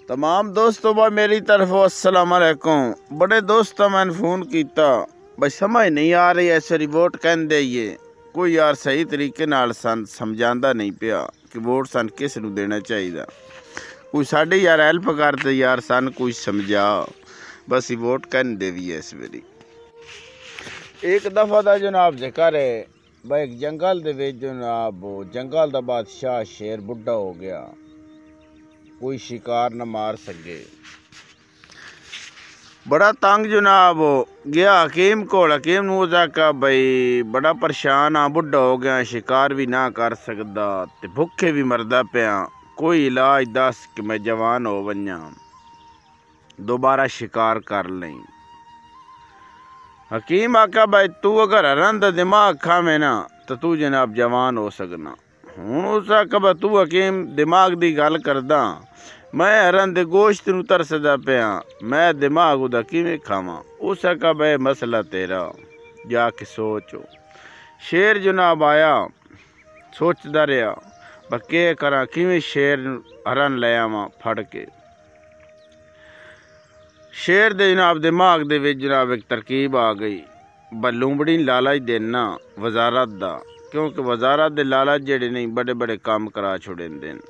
तमाम दोस्तों बा मेरी तरफ अस्सलाम वालेकुम। बड़े दोस्तों मैंने फ़ोन किया भाई समझ नहीं आ रही ऐसे रिवोट कहते ये कोई यार सही तरीके नाल सन समझांदा नहीं पिया कि वोट सन किस नूं देना चाहिए। कोई साड़ी यार हेल्प करते यार सन कोई समझा बस ही वोट कहते भी है। इस बारी एक दफ़ा का जनाब जिक्र है भाई एक जंगल दे विच जनाब जंगल दा बादशाह शेर बुढ़ा हो गया, कोई शिकार न मार सके। बड़ा तंग जनाब गया हकीम को। हकीम नूं आखा भाई बड़ा परेशान आ, बुढ़ा हो गया, शिकार भी ना कर सकदा ते भुखे भी मरदा पिया, कोई इलाज दस कि मैं जवान हो वञा दोबारा शिकार कर लें। हकीम आखा भाई तू अगर हरन दा दिमाग खावे ना तो तू जनाब जवान हो सकना। हुण उस आखा भाई तू हकीम दिमाग दी गल करदा, मैं हरन दे गोश्त नूं तरसदा पिया, मैं दिमाग उदा किवें खावां। उस आखा भाई मसला तेरा जाके सोचो। शेर जनाब आया सोचदा रहा भाई के करा किवें शेर हरन ले आवां फड़ के। शेर दे जनाब दिमाग दे विच जनाब एक तरकीब आ गई, लूंबड़ी लालच देना वजारत दा, क्योंकि वजारत दे लालच जेड़े नहीं बड़े बड़े काम करा छुड़ेंदे न,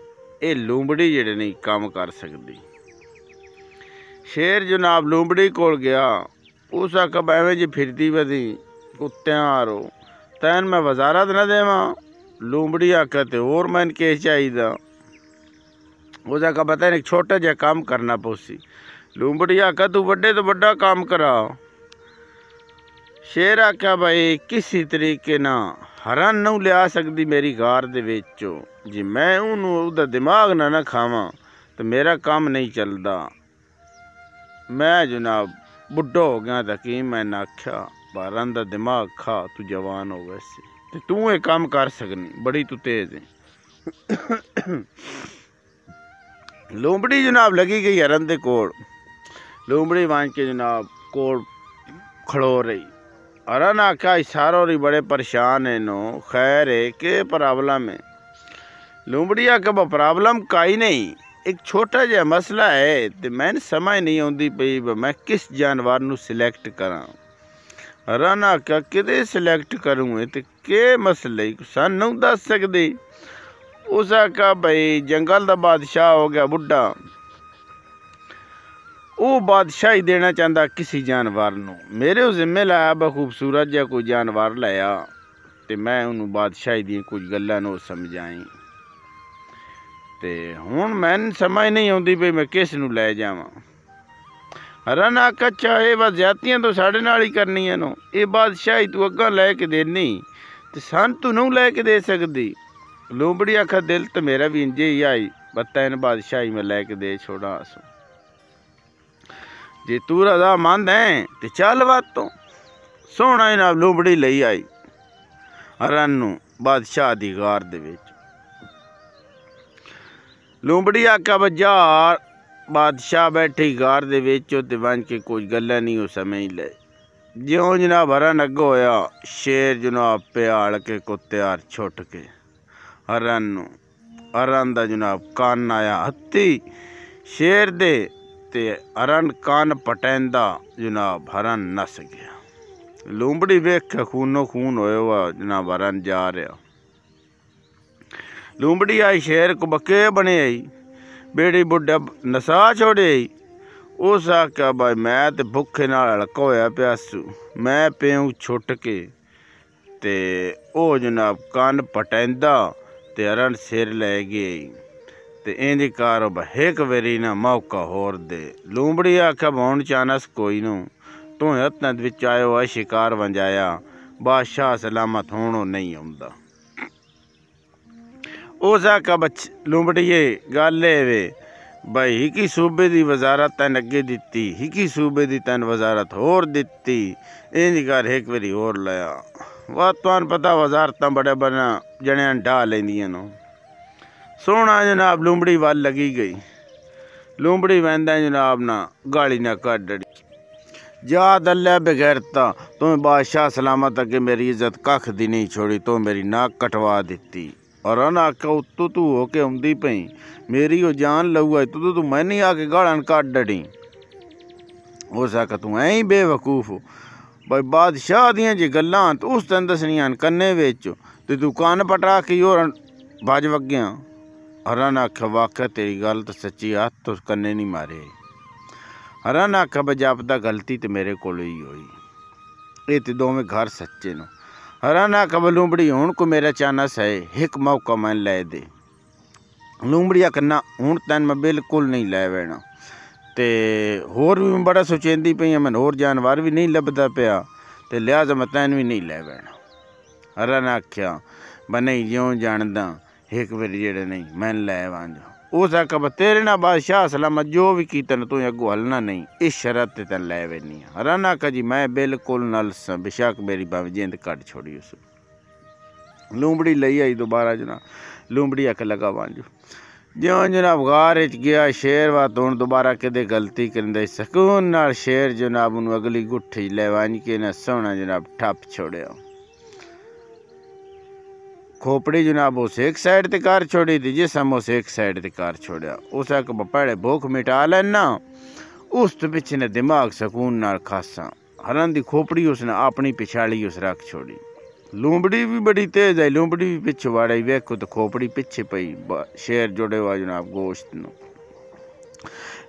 ये लूंबड़ी जेड़े नहीं काम कर सकती। शेर जनाब लूंबड़ी कोल गया, उस आखा एवें जी फिरदी वधी कुत्त्यारो तैन मैं वजारत न देवां। लूंबड़ी आखा ते होर मैन के चाहिदा। उस आखा पता नहीं छोटा जिहा काम करना पोसी। लूंबड़ी आखा तू बड़े तो बड़ा काम करा। शेर आखा भाई किसी तरीके ना हरन नूं लिया सकती मेरी गार दे विचों, जे मैं उहदा दिमाग ना खावां तो मेरा काम नहीं चलदा। मैं जनाब बुढ़ा हो गया तो हकीम मैंने आख्या हरन दा दिमाग खा तू जवान हो वैसे ते तू ये काम कर सकनी, बड़ी तू तेज है। लूंबड़ी जनाब लगी गई हरन दे कोल। लूंबड़ी वांच के जनाब कोल खड़ो रही। हरन आख्या इशारों री बड़े परेशान है नो, खैर है के प्रॉब्लम है। लूंबड़ी आख्या प्रॉब्लम काई नहीं, एक छोटा जिहा मसला है तो मैंने समझ नहीं आती पई मैं किस जानवर नूं सिलेक्ट करा। हरन आख्या किदे सिलेक्ट करूँ तो के मसले सन नूं दस सकदे। उस आख्या भाई जंगल दा बादशाह हो गया बुढ़ा, वो बादशाही देना चाहता किसी जानवर नूं, मेरे जिम्मे लाया बा खूबसूरत जिहा कोई जानवर लाया तो मैं उन्होंने बादशाही दी कुछ गल्लां नूं समझाई। ते हुण मैनूं समझ नहीं आती भी मैं किस नूं लै जावां। हरन आखा चाहे बस ज्यादतियां तो साढ़े नाल ही करनियां नो, ये बादशाही तू अग्गां लैके देनी ते सन तू नूं लैके दे सकदी। लूंबड़ी आखा दिल तो मेरा भी इंजे ही आई, बत्ता इन बादशाही में लैके दे छोड़ा। जे तू रजामंद है तो चल वातों। सोहना जनाब लूंबड़ी लई आई हरन नूं बादशाह दी गार दे विच। लूंबड़ी आख्या बजा बादशाह बैठी गार दे विच ते बन के कुछ गल्लां नहीं हो समझ ले। ज्यों जनाब हरन अग्गों होया शेर जनाब प्याल के कुत्त्यार छुट के हरन नूं, हरन दा जनाब कन आया हत्ती शेर दे ते हरन कान पटैंदा जनाब हरन नस गया। लूंबड़ी वेख के खूनो खून होया हुआ जनाब हरन जा रहा। लूंबड़ी आई शेर को बके बने आई, बेड़ी बुढ़ा नसा छोड़े आई। उस आख्या भाई मैं तो भुखे नाल हड़का होया प्यासू, मैं प्यूं छुट के ते ओ जनाब कान पटैंदा ते हरन सिर लै गए ते इंज कर एक बारी ना मौका होर दे। लूंबड़ी आख्या हुण चानस कोई नू, तू हत्थां विच आयो है शिकार वंजाया, बादशाह सलामत होणों नहीं आउंदा। उस आख्या लूंबड़िए गल वे भाई हिकी सूबे दी वजारत तैन अगे दित्ती, हिकी सूबे दी तैन वजारत होर दित्ती, इंज कर एक बारी होर लाया। वाह तुहानूं पता वजारतां बड़े बड़े जणियां ढा लैंदियां नो। सोहना जनाब लूंबड़ी वाल लगी गई। लूंबड़ी वहदा जनाब ना गाली ना कड़ जा दल्ले बगैरता, तुम्हें बादशाह सलामत अगे मेरी इज्जत कख दी नहीं छोड़ी, तो मेरी नाक कटवा दिती। और ना आख्या उत्तू तू हो के आउंदी पई मेरी वो जान लऊ है तू मैं नहीं आके गालन कट डड़ी। हो सका तू ऐ ही बेवकूफ हो भाई बादशाह दियां जी गल्लां तो उस दिन दसनियां कन्ने विच ते तू कान पटा के होर भज वग्या। हरन आख्या वाकई तेरी गल तो सच्ची हथ तो कन्ने नहीं मारे। हरन आख्या बजापदा गलती तो मेरे को ही हुई ये तो दोवें घर सच्चे न। हरन आख्या लूंबड़ी हुण को मेरा चानस है एक मौका मैं लै दे। लूंबड़ी आखना हुण तैन मैं बिल्कुल नहीं लै बैणा ते होर भी मैं बड़ा सोचेंदी पई मैं होर जानवर भी नहीं लभदा पिया ते लिहाजा मैं तैन भी नहीं लै बैणा। हरन आख्या मैं नहीं ज्यों जानदा एक बारी जेड़े नहीं मैं लै वंज। उस आख्या तेरे ना बादशाह सलामत जो भी कीता तू अगों हलना नहीं इस शरत ते तैन लै वैनी। हरन आख्या जी मैं बिल्कुल नल सा बेशक मेरी भावें जिंद कट छोड़ी उस। लूंबड़ी लई आई दोबारा जनाब। लूंबड़ी आख लगा वंज ज्यों जनाब गार गया शेर वा तो हुण दोबारा कदे गलती करिंदा सकून नाल शेर जनाब उन्होंने अगली गुट्ठी लै वंज के ना सोहना जनाब ठप छोड़िया। खोपड़ी जनाब उस एक साइड ते कार छोड़ी थी जिसम उस एक साइड ते कार छोड़िया। उस पहले भूख मिटा लेना उस तो पिछे ने दिमाग सकून नाल खासा। हरन दी खोपड़ी उसने अपनी पिछाड़ी उस रख छोड़ी। लूंबड़ी भी बड़ी तेज आई लूंबड़ी भी पिछे वाड़ी वेखो तो खोपड़ी पिछे पई शेर जुड़े हुआ जनाब गोश्त न।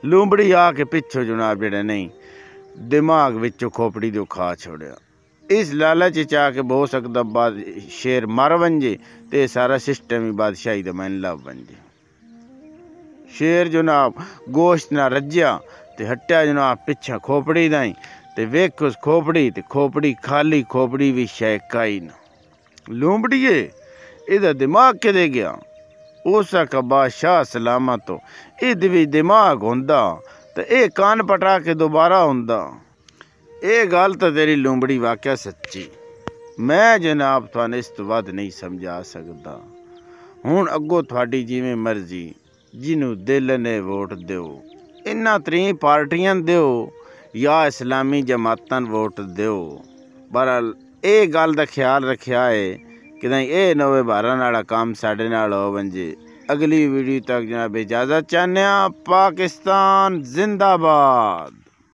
लूंबड़ी आके पिछो जनाब जेड़ा नहीं दिमाग विचों खोपड़ी दो खा छोड़िया। इस लालच चा के हो सकता बाद शेर मर वंजे ते सारा सिस्टम ही बादशाही का मैन लभ वंजे। शेर जनाब गोश्त ना रज्या ते हट्या जनाब पिछा खोपड़ी दाई ते वेख उस खोपड़ी ते खोपड़ी खाली खोपड़ी भी शै काई ना। लूंबड़िए इहदा दिमाग किदे गया। उस आखा बादशाह सलामत हो इहदे विच दिमाग हुंदा ते एह कान पटा के दोबारा हुंदा। ये गल तो तेरी लूंबड़ी वाकया सच्ची मैं जनाब थाने इस तो वध नहीं समझा सकता। हुण अगों थोड़ी जिवें मर्जी जिन्हों दिल ने वोट दो इन्हां 3 पार्टियां दो या इस्लामी जमातां वोट दो। बहरहाल ये गल का ख्याल रखिया है कि नहीं ये नवे बारां वाला काम साडे नाल हो वंजे। अगली वीडियो तक जनाब इजाज़त चाहने। पाकिस्तान जिंदाबाद।